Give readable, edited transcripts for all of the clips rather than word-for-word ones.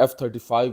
F-35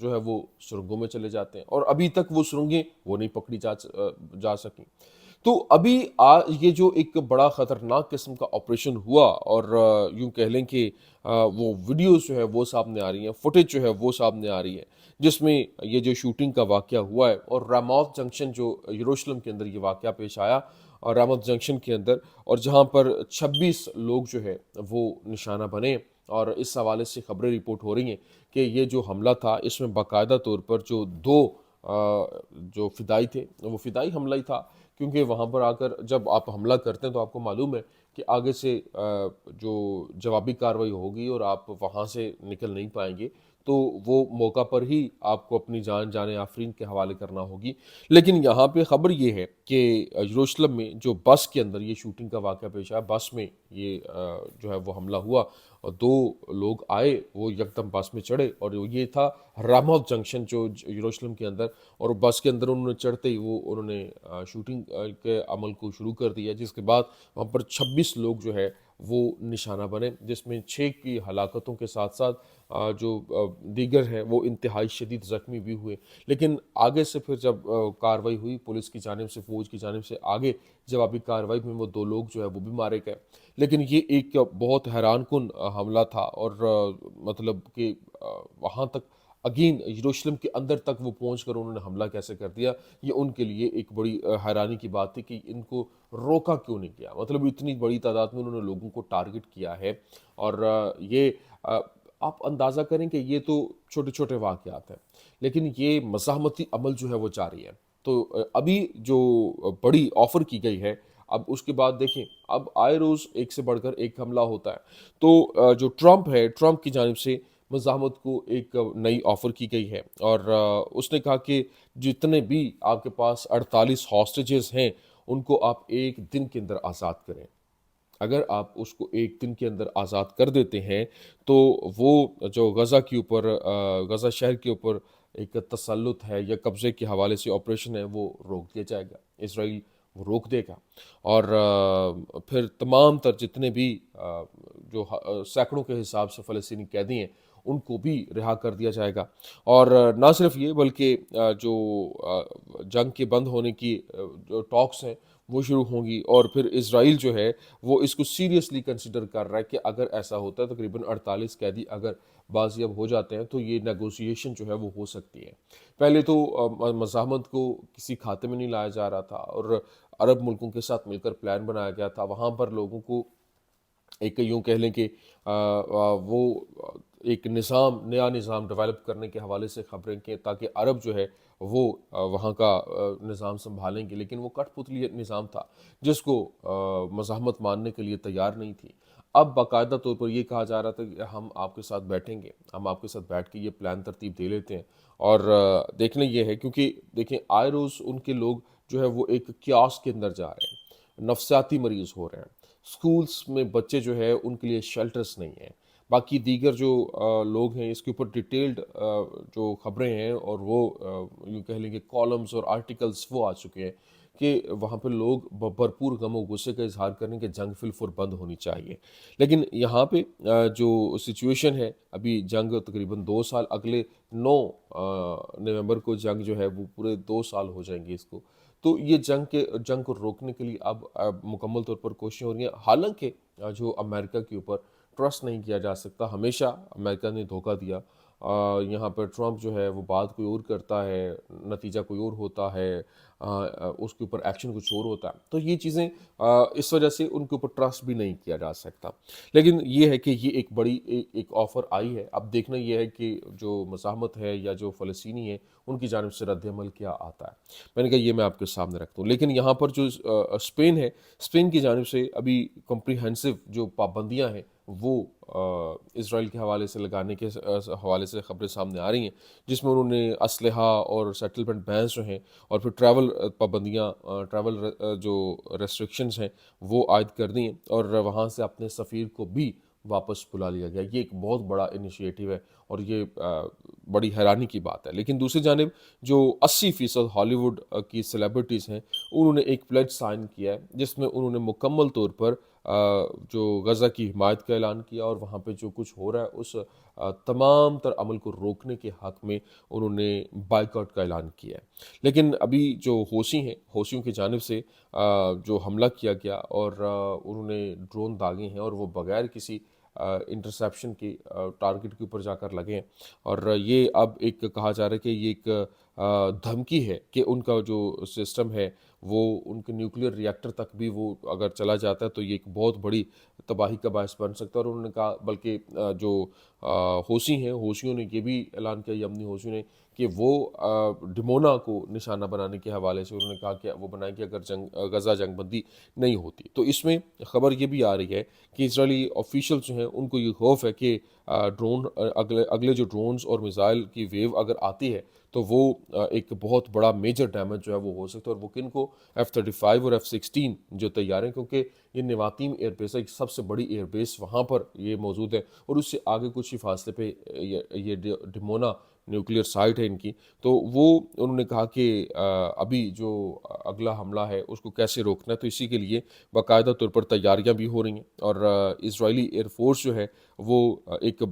جو ہے وہ سرنگوں میں چلے جاتے ہیں، اور ابھی تک وہ سرنگیں وہ نہیں پکڑی جا سکیں۔ تو ابھی یہ جو ایک بڑا خطرناک قسم کا آپریشن ہوا، اور یوں کہہ لیں کہ وہ ویڈیوز جو ہے وہ سامنے آ رہی ہیں، فوٹیج جو ہے وہ سامنے آ رہی ہے، جس میں یہ جو شوٹنگ کا واقعہ ہوا ہے، اور راموت جنکشن جو یروشلم کے اندر یہ واقعہ پیش آیا، اور راموت جنکشن کے اندر، اور جہاں پر 26 لوگ جو ہے وہ نشانہ بنے، اور اس حوالے سے خبریں رپورٹ ہو رہی ہیں کہ یہ جو حملہ تھا اس میں باقاعدہ طور پر جو دو جو فدائی تھے وہ فدائی حملہ ہی تھا، کیونکہ وہاں پر آ کر جب آپ حملہ کرتے ہیں تو آپ کو معلوم ہے کہ آگے سے جو جوابی کارروائی ہوگی اور آپ وہاں سے نکل نہیں پائیں گے، تو وہ موقع پر ہی آپ کو اپنی جان آفرین کے حوالے کرنا ہوگی۔ لیکن یہاں پہ خبر یہ ہے کہ یروشلم میں جو بس کے اندر یہ شوٹنگ کا واقعہ پیش آیا، بس میں یہ جو ہے وہ حملہ ہوا، اور دو لوگ آئے، وہ یکدم بس میں چڑھے، اور یہ تھا راموت جنکشن جو یروشلم کے اندر، اور بس کے اندر انہوں نے چڑھتے ہی انہوں نے شوٹنگ کے عمل کو شروع کر دیا، جس کے بعد وہاں پر 26 لوگ جو ہے وہ نشانہ بنے، جس میں 6 کی ہلاکتوں کے ساتھ ساتھ جو دیگر ہیں وہ انتہائی شدید زخمی بھی ہوئے۔ لیکن آگے سے پھر جب کارروائی ہوئی پولیس کی جانب سے، فوج کی جانب سے، آگے جوابی کارروائی میں وہ دو لوگ جو ہے وہ بھی مارے گئے۔ لیکن یہ ایک بہت حیران کن حملہ تھا، اور مطلب کہ وہاں تک اگین یروشلم کے اندر تک وہ پہنچ کر انہوں نے حملہ کیسے کر دیا، یہ ان کے لیے ایک بڑی حیرانی کی بات تھی کہ ان کو روکا کیوں نہیں کیا، مطلب اتنی بڑی تعداد میں انہوں نے لوگوں کو ٹارگٹ کیا ہے۔ اور یہ آپ اندازہ کریں کہ یہ تو چھوٹے چھوٹے واقعات ہیں، لیکن یہ مزاحمتی عمل جو ہے وہ جاری ہے۔ تو ابھی جو بڑی آفر کی گئی ہے، اب اس کے بعد دیکھیں اب آئے روز ایک سے بڑھ کر ایک حملہ ہوتا ہے، تو جو ٹرمپ ہے، ٹرمپ کی جانب سے مزاحمت کو ایک نئی آفر کی گئی ہے، اور اس نے کہا کہ جتنے بھی آپ کے پاس 48 ہاسٹیجز ہیں ان کو آپ ایک دن کے اندر آزاد کریں۔ اگر آپ اس کو ایک دن کے اندر آزاد کر دیتے ہیں تو وہ جو غزہ کے اوپر غزہ شہر کے اوپر ایک تسلط ہے یا قبضے کے حوالے سے آپریشن ہے وہ روک دیا جائے گا، اسرائیل وہ روک دے گا، اور پھر تمام تر جتنے بھی جو سینکڑوں کے حساب سے فلسطینی قیدی ہیں ان کو بھی رہا کر دیا جائے گا۔ اور نہ صرف یہ بلکہ جو جنگ کے بند ہونے کی جو ٹاکس ہیں وہ شروع ہوں گی، اور پھر اسرائیل جو ہے وہ اس کو سیریسلی کنسیڈر کر رہا ہے کہ اگر ایسا ہوتا ہے تقریباً 48 قیدی اگر بازیاب ہو جاتے ہیں تو یہ نیگوسیشن جو ہے وہ ہو سکتی ہے۔ پہلے تو مزاحمت کو کسی کھاتے میں نہیں لایا جا رہا تھا، اور عرب ملکوں کے ساتھ مل کر پلان بنایا گیا تھا، وہاں پر لوگوں کو ایک یوں کہہ لیں کہ وہ ایک نیا نظام ڈیولپ کرنے کے حوالے سے خبریں کہ تاکہ عرب جو ہے وہ وہاں کا نظام سنبھالیں گے، لیکن وہ کٹ پتلی نظام تھا جس کو مزاحمت ماننے کے لیے تیار نہیں تھی۔ اب باقاعدہ طور پر یہ کہا جا رہا تھا کہ ہم آپ کے ساتھ بیٹھیں گے، ہم آپ کے ساتھ بیٹھ کے یہ پلان ترتیب دے لیتے ہیں، اور دیکھنا یہ ہے کیونکہ دیکھیں آئے روز ان کے لوگ جو ہے وہ ایک کیاس کے اندر جا رہے ہیں، نفسیاتی مریض ہو رہے ہیں، سکولز میں بچے جو ہے ان کے لیے شیلٹرز نہیں ہیں، باقی دیگر جو لوگ ہیں اس کے اوپر ڈیٹیلڈ جو خبریں ہیں اور وہ یوں کہہ لیں کہ کالمز اور آرٹیکلز وہ آ چکے ہیں کہ وہاں پہ لوگ بھرپور غم و غصے کا اظہار کریں کہ جنگ فی الفور بند ہونی چاہیے۔ لیکن یہاں پہ جو سچویشن ہے، ابھی جنگ تقریباً 2 سال، اگلے 9 نومبر کو جنگ جو ہے وہ پورے 2 سال ہو جائیں گے اس کو، تو یہ جنگ کو روکنے کے لیے اب مکمل طور پر کوششیں ہو رہی ہیں، حالانکہ جو امریکہ کے اوپر ٹرسٹ نہیں کیا جا سکتا، ہمیشہ امریکہ نے دھوکہ دیا، یہاں پر ٹرمپ جو ہے وہ بات کوئی اور کرتا ہے، نتیجہ کوئی اور ہوتا ہے، اس کے اوپر ایکشن کچھ اور ہوتا ہے، تو یہ چیزیں اس وجہ سے ان کے اوپر ٹرسٹ بھی نہیں کیا جا سکتا۔ لیکن یہ ہے کہ یہ ایک بڑی ایک آفر آئی ہے، اب دیکھنا یہ ہے کہ جو مزاحمت ہے یا جو فلسطینی ہے ان کی جانب سے رد عمل کیا آتا ہے۔ میں نے کہا یہ میں آپ کے سامنے رکھتا ہوں، لیکن یہاں پر جو اسپین ہے، اسپین کی جانب سے ابھی کمپریہنسو جو پابندیاں ہیں وہ اسرائیل کے حوالے سے لگانے کے حوالے سے خبریں سامنے آ رہی ہیں، جس میں انہوں نے اسلحہ اور سیٹلمنٹ بینز جو ہیں اور پھر ٹریول پابندیاں، ٹریول جو ریسٹرکشنز ہیں وہ عائد کر دی ہیں، اور وہاں سے اپنے سفیر کو بھی واپس بلا لیا گیا۔ یہ ایک بہت بڑا انیشیٹو ہے، اور یہ بڑی حیرانی کی بات ہے۔ لیکن دوسری جانب جو 80% ہالی ووڈ کی سیلیبریٹیز ہیں انہوں نے ایک پلیڈ سائن کیا ہے جس میں انہوں نے مکمل طور پر جو غزہ کی حمایت کا اعلان کیا، اور وہاں پہ جو کچھ ہو رہا ہے اس تمام تر عمل کو روکنے کے حق میں انہوں نے بائیکاٹ کا اعلان کیا ہے۔ لیکن ابھی جو حوثی ہیں، حوثیوں کی جانب سے جو حملہ کیا گیا اور انہوں نے ڈرون داغے ہیں اور وہ بغیر کسی انٹرسیپشن کی ٹارگٹ کے اوپر جا کر لگے ہیں، اور یہ اب ایک کہا جا رہا ہے کہ یہ ایک دھمکی ہے کہ ان کا جو سسٹم ہے وہ ان کے نیوکلیر ری ایکٹر تک بھی وہ اگر چلا جاتا ہے تو یہ ایک بہت بڑی تباہی کا باعث بن سکتا ہے۔ اور انہوں نے کہا، بلکہ جو حوثی ہیں، حوثیوں نے یہ بھی اعلان کیا، یمنی حوثیوں نے، کہ وہ ڈمونا کو نشانہ بنانے کے حوالے سے انہوں نے کہا کہ وہ بنائے کہ اگر غزہ جنگ بندی نہیں ہوتی تو اس میں خبر یہ بھی آ رہی ہے کہ اسرائیلی آفیشیل جو ہیں ان کو یہ خوف ہے کہ ڈرون اگلے جو ڈرونز اور میزائل کی ویو اگر آتی ہے تو وہ ایک بہت بڑا میجر ڈیمیج جو ہے وہ ہو سکتا ہے، اور وہ کن کو F-35 اور F-16 جو تیار ہیں، کیونکہ یہ نواتیم ایئر بیس ہے، ایک سب سے بڑی ایئر بیس وہاں پر یہ موجود ہے، اور اس سے آگے کچھ ہی فاصلے پہ یہ ڈمونا نیوکلیئر سائٹ ہے ان کی۔ تو وہ انہوں نے کہا کہ ابھی جو اگلا حملہ ہے اس کو کیسے روکنا ہے، تو اسی کے لیے باقاعدہ طور پر تیاریاں بھی ہو رہی ہیں، اور اسرائیلی ایئر فورس جو ہے وہ ایک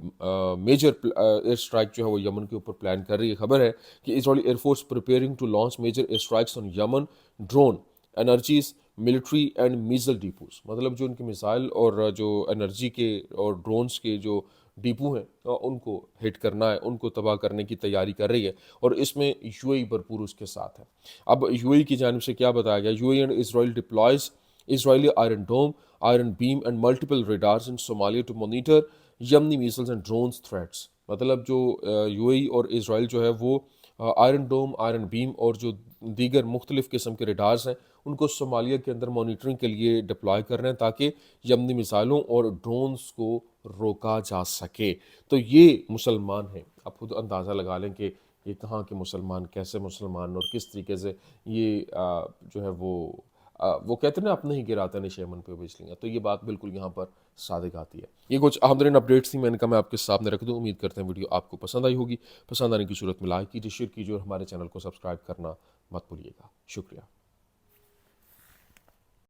میجر ایئر اسٹرائک جو ہے وہ یمن کے اوپر پلان کر رہی ہے۔ خبر ہے کہ Israeli air force preparing to launch major air strikes on Yemen drone energies military and missile depots, مطلب جو ان کے میزائل اور جو انرجی کے اور ڈرونز کے جو ڈیپو ہیں ان کو ہٹ کرنا ہے، ان کو تباہ کرنے کی تیاری کر رہی ہے، اور اس میں یو اے بھرپور اس کے ساتھ ہے۔ اب یو اے کی جانب سے کیا بتایا گیا، U A and Israel deploys Israeli Iron Dome Iron Beam and multiple radars in Somalia to monitor Yemeni missiles and drones threats, مطلب جو یو اے اور اسرائیل جو ہے وہ آئرن ڈوم آئرن بیم اور جو دیگر مختلف قسم کے ریڈارز ہیں ان کو صومالیہ کے اندر مانیٹرنگ کے لیے ڈپلائے کر رہے ہیں تاکہ یمنی میزائلوں اور ڈرونز کو روکا جا سکے۔ تو یہ مسلمان ہیں، آپ خود اندازہ لگا لیں کہ یہ کہاں کے مسلمان، کیسے مسلمان، اور کس طریقے سے یہ جو ہے وہ کہتے ہیں نا اپنے ہی گراتے ہیں نشیمن پہ بجلیاں، تو یہ بات بالکل یہاں پر صادق آتی ہے۔ یہ کچھ اہم ترین اپڈیٹس تھیں، میں نے کہا میں آپ کے سامنے رکھ دوں۔ امید کرتے ہیں ویڈیو آپ کو پسند آئی ہوگی، پسند آنے کی صورت میں لائک کیجیے، شیئر کیجیے، اور ہمارے چینل کو سبسکرائب کرنا مت بھولیے گا۔ شکریہ۔